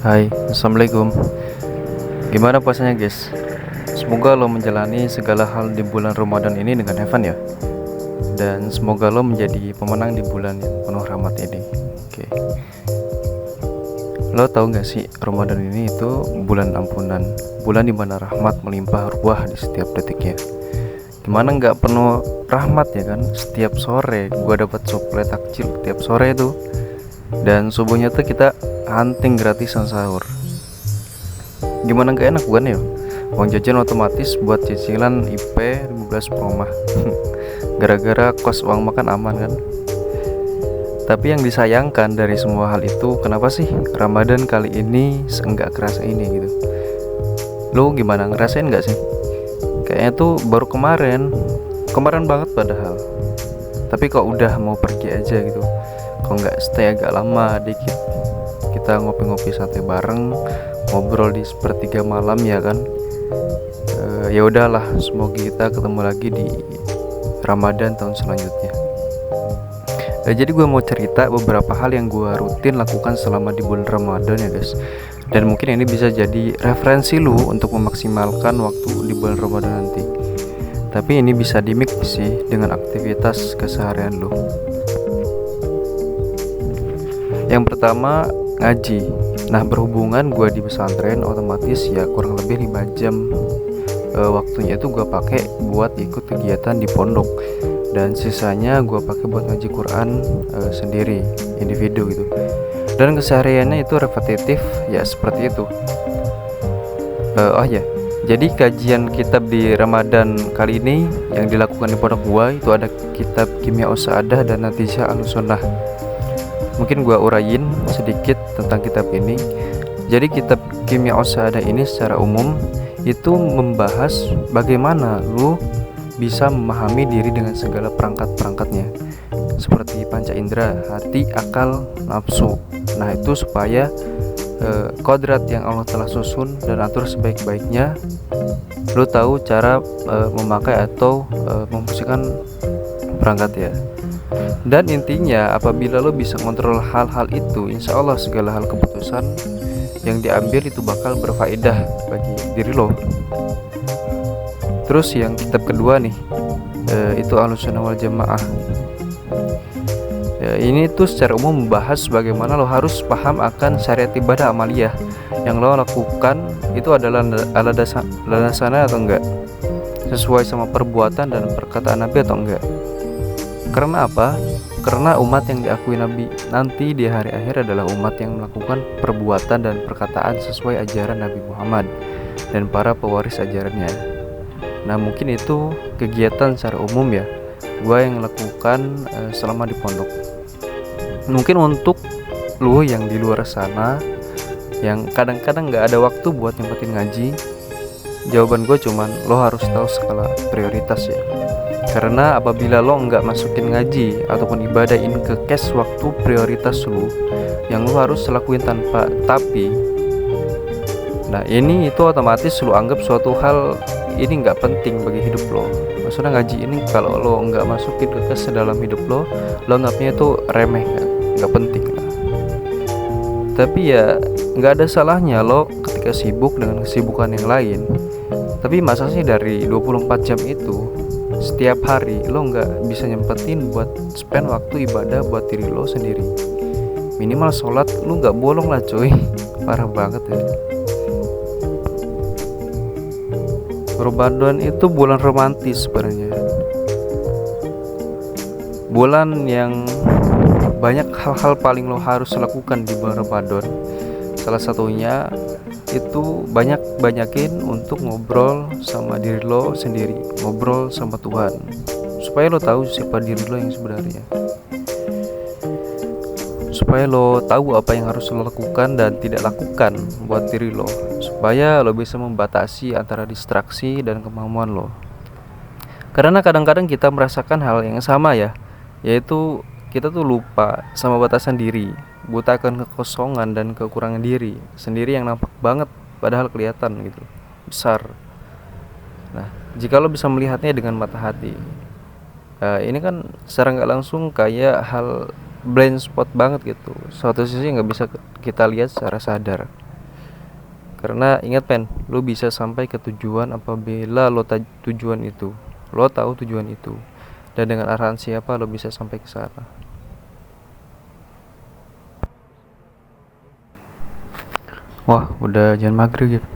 Hai, Assalamualaikum. Gimana puasanya guys? Semoga lo menjalani segala hal di bulan Ramadan ini dengan have fun ya. Dan semoga lo menjadi pemenang di bulan yang penuh rahmat ini. Oke. Lo tahu gak sih, Ramadan ini itu bulan ampunan, bulan dimana rahmat melimpah ruah di setiap detiknya. Gimana gak penuh rahmat ya kan? Setiap sore gue dapat suplai takjil tiap sore itu. Dan subuhnya tuh kita hunting gratisan sahur. Gimana gak enak bukan ya? Uang jajan otomatis buat cicilan IP 15 promah. Gara-gara kos uang makan aman kan. Tapi yang disayangkan dari semua hal itu, kenapa sih Ramadan kali ini seenggak kerasa ini gitu? Lo gimana, ngerasain gak sih? Kayaknya tuh baru kemarin banget padahal. Tapi kok udah mau pergi aja gitu. Kok nggak stay agak lama dikit, kita ngopi-ngopi santai bareng, ngobrol di sepertiga malam ya kan. Ya udahlah, semoga kita ketemu lagi di Ramadan tahun selanjutnya. Jadi gue mau cerita beberapa hal yang gue rutin lakukan selama di bulan Ramadan ya guys. Dan mungkin ini bisa jadi referensi lu untuk memaksimalkan waktu di bulan Ramadan nanti. Tapi ini bisa di-mix sih dengan aktivitas keseharian lu. Yang pertama, ngaji. Nah, berhubungan gue di pesantren, otomatis ya kurang lebih 5 jam waktunya itu gue pakai buat ikut kegiatan di pondok, dan sisanya gue pakai buat ngaji Quran sendiri, individu gitu. Dan kesehariannya itu repetitif ya seperti itu. Jadi kajian kitab di Ramadan kali ini yang dilakukan di pondok gue itu ada kitab Kimia Sa'adah dan Natijah Ahlussunnah. Mungkin gue urayin sedikit tentang kitab ini. Jadi kitab Kimia Sa'adah ini secara umum itu membahas bagaimana lu bisa memahami diri dengan segala perangkat-perangkatnya, seperti panca indera, hati, akal, nafsu. Nah itu supaya kodrat yang Allah telah susun dan atur sebaik-baiknya, lu tahu cara memakai atau memfungsikan perangkat ya. Dan intinya apabila lo bisa kontrol hal-hal itu, insya Allah segala hal keputusan yang diambil itu bakal berfaedah bagi diri lo. Terus yang kitab kedua nih, itu Ahlussunnah wal Jamaah. Ini tuh secara umum membahas bagaimana lo harus paham akan syariat ibadah amaliyah yang lo lakukan itu adalah ala dasarnya atau enggak, sesuai sama perbuatan dan perkataan Nabi atau enggak. Karena apa? Karena umat yang diakui Nabi nanti di hari akhir adalah umat yang melakukan perbuatan dan perkataan sesuai ajaran Nabi Muhammad dan para pewaris ajarannya. Nah mungkin itu kegiatan secara umum ya gue yang lakukan selama di pondok. Mungkin untuk lu yang di luar sana yang kadang-kadang gak ada waktu buat nyempetin ngaji, jawaban gue cuman lo harus tahu skala prioritas ya. Karena apabila lo nggak masukin ngaji ataupun ibadah ini ke cash waktu prioritas lo yang lo harus lakuin tanpa tapi, nah ini itu otomatis lo anggap suatu hal ini nggak penting bagi hidup lo. Maksudnya ngaji ini kalau lo nggak masukin ke cash dalam hidup lo anggapnya itu remeh, nggak penting lah. Tapi ya nggak ada salahnya lo ketika sibuk dengan kesibukan yang lain. Tapi masa sih dari 24 jam itu setiap hari lo nggak bisa nyempetin buat spend waktu ibadah buat diri lo sendiri? Minimal sholat lo nggak bolong lah cuy. Parah banget ya. Ramadan itu bulan romantis sebenarnya, bulan yang banyak hal-hal paling lo harus lakukan di bulan Ramadan. Salah satunya itu banyakin untuk ngobrol sama diri lo sendiri, ngobrol sama Tuhan, supaya lo tahu siapa diri lo yang sebenarnya, supaya lo tahu apa yang harus lo lakukan dan tidak lakukan buat diri lo, supaya lo bisa membatasi antara distraksi dan kemauan lo. Karena kadang-kadang kita merasakan hal yang sama ya, yaitu kita tuh lupa sama batasan diri, buta akan kekosongan dan kekurangan diri sendiri yang nampak banget padahal kelihatan gitu besar. Nah, jika lo bisa melihatnya dengan mata hati, ini kan secara nggak langsung kayak hal blind spot banget gitu. Suatu sisi nggak bisa kita lihat secara sadar. Karena ingat pen, lo bisa sampai ke tujuan apabila lo tujuan itu, lo tahu tujuan itu, dan dengan arahan siapa lo bisa sampai ke sana. Wah, udah jam maghrib gitu.